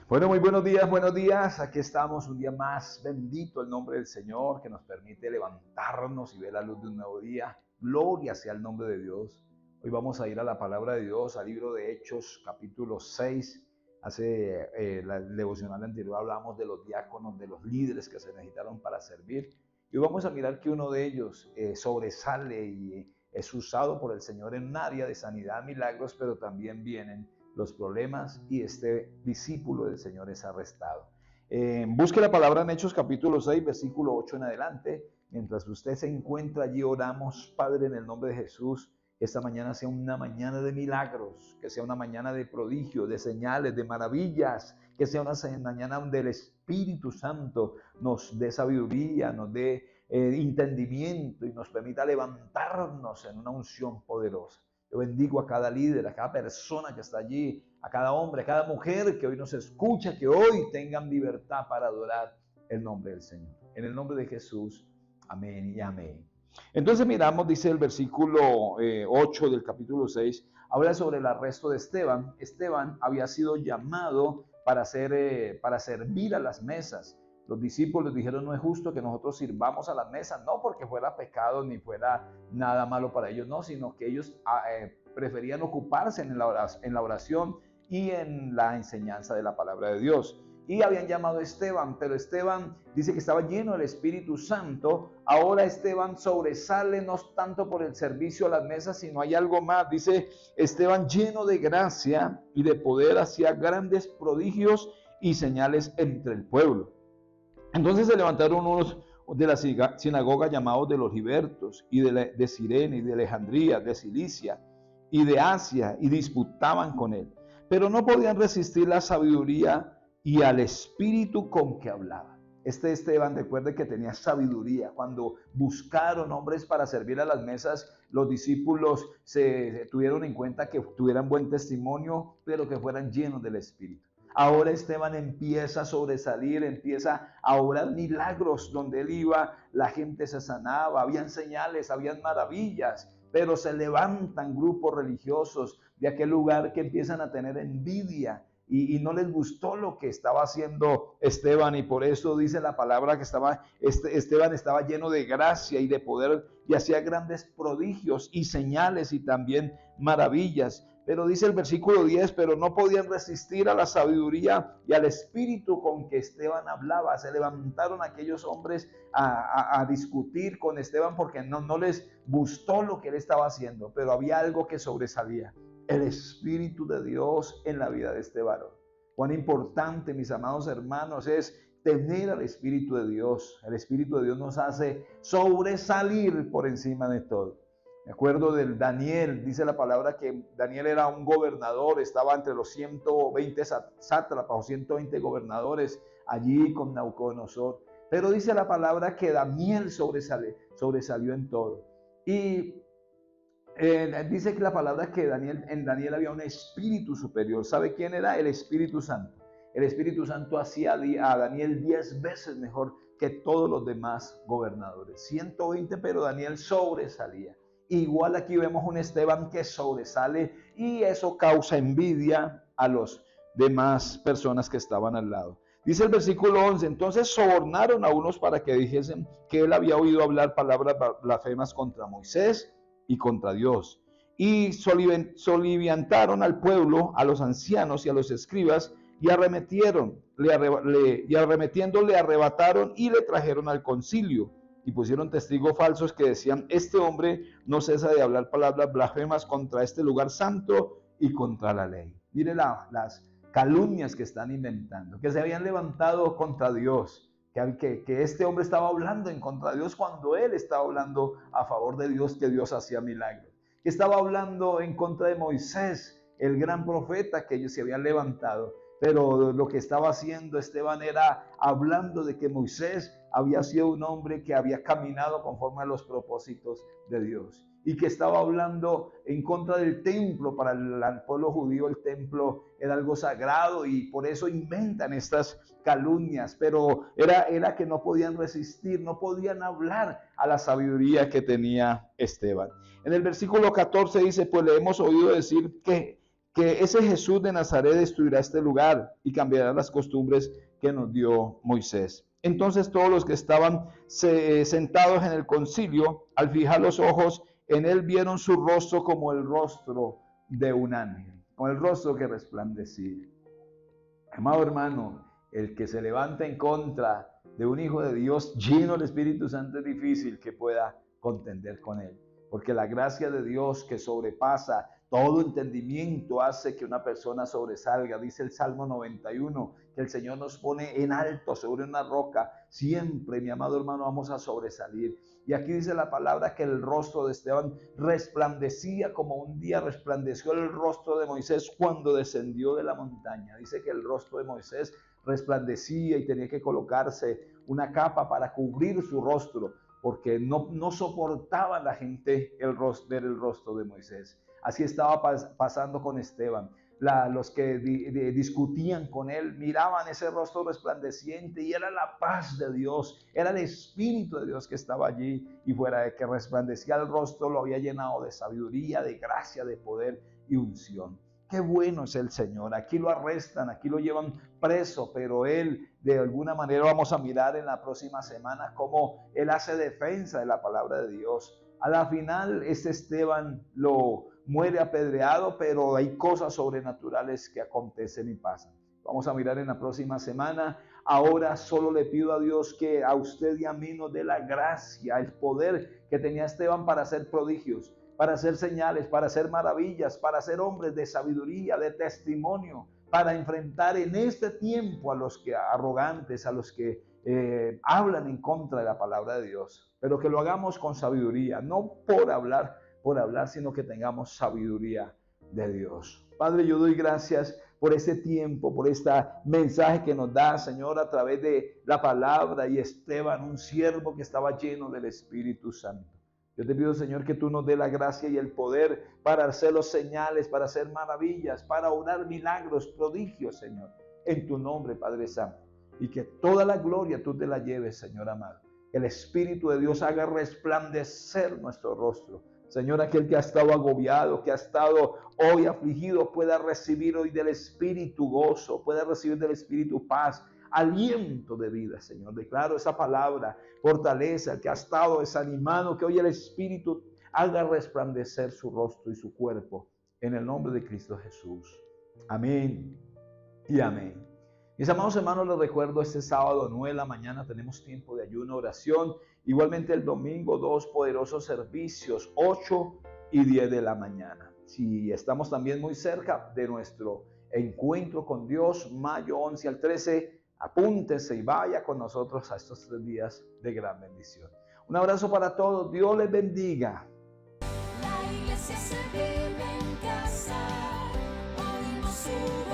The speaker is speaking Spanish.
Bueno, muy buenos días, buenos días. Aquí estamos un día más. Bendito el nombre del Señor que nos permite levantarnos y ver la luz de un nuevo día. Gloria sea el nombre de Dios. Hoy vamos a ir a la palabra de Dios, al libro de Hechos, capítulo 6. Hace la devocional anterior hablamos de los diáconos, de los líderes que se necesitaron para servir. Y hoy vamos a mirar que uno de ellos sobresale y es usado por el Señor en un área de sanidad, milagros, pero también vienen los problemas y este discípulo del Señor es arrestado. Busque la palabra en Hechos capítulo 6, versículo 8 en adelante. Mientras usted se encuentra allí, oramos, Padre, en el nombre de Jesús, que esta mañana sea una mañana de milagros, que sea una mañana de prodigios, de señales, de maravillas, que sea una mañana donde el Espíritu Santo nos dé sabiduría, nos dé entendimiento y nos permita levantarnos en una unción poderosa. Yo bendigo a cada líder, a cada persona que está allí, a cada hombre, a cada mujer que hoy nos escucha, que hoy tengan libertad para adorar el nombre del Señor. En el nombre de Jesús, amén y amén. Entonces miramos, dice el versículo 8 del capítulo 6, habla sobre el arresto de Esteban. Esteban había sido llamado para servir a las mesas. Los discípulos dijeron, no es justo que nosotros sirvamos a las mesas, no porque fuera pecado ni fuera nada malo para ellos, no, sino que ellos preferían ocuparse en la oración y en la enseñanza de la palabra de Dios. Y habían llamado a Esteban, pero Esteban dice que estaba lleno del Espíritu Santo. Ahora Esteban sobresale no tanto por el servicio a las mesas, sino hay algo más. Dice, Esteban lleno de gracia y de poder hacía grandes prodigios y señales entre el pueblo. Entonces se levantaron unos de la sinagoga llamados de los libertos, y de Cirene, y de Alejandría, de Cilicia, y de Asia, y disputaban con él. Pero no podían resistir la sabiduría y al espíritu con que hablaba. Este Esteban, recuerde que tenía sabiduría. Cuando buscaron hombres para servir a las mesas, los discípulos se tuvieron en cuenta que tuvieran buen testimonio, pero que fueran llenos del espíritu. Ahora Esteban empieza a sobresalir, empieza a obrar milagros. Donde él iba, la gente se sanaba, habían señales, habían maravillas, pero se levantan grupos religiosos de aquel lugar que empiezan a tener envidia y no les gustó lo que estaba haciendo Esteban, y por eso dice la palabra que Esteban estaba lleno de gracia y de poder y hacía grandes prodigios y señales y también maravillas. Pero dice el versículo 10, pero no podían resistir a la sabiduría y al espíritu con que Esteban hablaba. Se levantaron aquellos hombres a discutir con Esteban porque no les gustó lo que él estaba haciendo, pero había algo que sobresalía: el Espíritu de Dios en la vida de este varón. Cuán importante, mis amados hermanos, es tener al Espíritu de Dios. El Espíritu de Dios nos hace sobresalir por encima de todo. Me acuerdo del Daniel, dice la palabra que Daniel era un gobernador, estaba entre los 120 sátrapas o 120 gobernadores allí con Nabucodonosor. Pero dice la palabra que Daniel sobresalió en todo. Y dice que la palabra que en Daniel había un espíritu superior. ¿Sabe quién era? El Espíritu Santo. El Espíritu Santo hacía a Daniel 10 veces mejor que todos los demás gobernadores. 120, pero Daniel sobresalía. Igual aquí vemos un Esteban que sobresale y eso causa envidia a los demás personas que estaban al lado. Dice el versículo 11, entonces sobornaron a unos para que dijesen que él había oído hablar palabras blasfemas contra Moisés y contra Dios. Y soliviantaron al pueblo, a los ancianos y a los escribas, y arremetiendo le arrebataron y le trajeron al concilio. Y pusieron testigos falsos que decían, este hombre no cesa de hablar palabras blasfemas contra este lugar santo y contra la ley. Mire las calumnias que están inventando, que se habían levantado contra Dios, que este hombre estaba hablando en contra de Dios cuando él estaba hablando a favor de Dios, que Dios hacía milagros, que estaba hablando en contra de Moisés, el gran profeta que ellos se habían levantado. Pero lo que estaba haciendo Esteban era hablando de que Moisés había sido un hombre que había caminado conforme a los propósitos de Dios y que estaba hablando en contra del templo. Para el pueblo judío el templo era algo sagrado y por eso inventan estas calumnias, pero era que no podían resistir, no podían hablar a la sabiduría que tenía Esteban. En el versículo 14 dice, pues le hemos oído decir que que ese Jesús de Nazaret destruirá este lugar y cambiará las costumbres que nos dio Moisés. Entonces todos los que estaban sentados en el concilio, al fijar los ojos en él, vieron su rostro como el rostro de un ángel, con el rostro que resplandecía. Amado hermano, el que se levanta en contra de un hijo de Dios lleno del Espíritu Santo es difícil que pueda contender con él, porque la gracia de Dios que sobrepasa todo entendimiento hace que una persona sobresalga. Dice el Salmo 91, que el Señor nos pone en alto sobre una roca. Siempre, mi amado hermano, vamos a sobresalir. Y aquí dice la palabra que el rostro de Esteban resplandecía como un día resplandeció el rostro de Moisés cuando descendió de la montaña. Dice que el rostro de Moisés resplandecía y tenía que colocarse una capa para cubrir su rostro, porque no soportaba la gente ver el rostro de Moisés. Así estaba pasando con Esteban. Los que discutían con él miraban ese rostro resplandeciente y era la paz de Dios, era el Espíritu de Dios que estaba allí, y fuera de que resplandecía el rostro lo había llenado de sabiduría, de gracia, de poder y unción. Qué bueno es el Señor. Aquí lo arrestan, aquí lo llevan preso, pero Él, de alguna manera, vamos a mirar en la próxima semana cómo Él hace defensa de la palabra de Dios. A la final, este Esteban muere apedreado, pero hay cosas sobrenaturales que acontecen y pasan. Vamos a mirar en la próxima semana. Ahora solo le pido a Dios que a usted y a mí nos dé la gracia, el poder que tenía Esteban para hacer prodigios, para hacer señales, para hacer maravillas, para ser hombres de sabiduría, de testimonio, para enfrentar en este tiempo a los que arrogantes, a los que hablan en contra de la palabra de Dios, pero que lo hagamos con sabiduría, no por hablar, sino que tengamos sabiduría de Dios. Padre, yo doy gracias por este tiempo, por este mensaje que nos da, Señor, a través de la palabra, y Esteban, un siervo que estaba lleno del Espíritu Santo. Yo te pido, Señor, que tú nos dé la gracia y el poder para hacer los señales, para hacer maravillas, para obrar milagros, prodigios, Señor, en tu nombre, Padre Santo. Y que toda la gloria tú te la lleves, Señor amado. Que el Espíritu de Dios haga resplandecer nuestro rostro. Señor, aquel que ha estado agobiado, que ha estado hoy afligido, pueda recibir hoy del Espíritu gozo, pueda recibir del Espíritu paz, aliento de vida, Señor. Declaro esa palabra, fortaleza, el que ha estado desanimado, que hoy el Espíritu haga resplandecer su rostro y su cuerpo, en el nombre de Cristo Jesús. Amén y amén. Mis amados hermanos, les recuerdo, este sábado 9 de la mañana tenemos tiempo de ayuno, oración. Igualmente el domingo 2 poderosos servicios, 8 y 10 de la mañana. Si estamos también muy cerca de nuestro encuentro con Dios, mayo 11 al 13, apúntese y vaya con nosotros a estos 3 días de gran bendición. Un abrazo para todos, Dios les bendiga. La iglesia se vive en casa, oímos su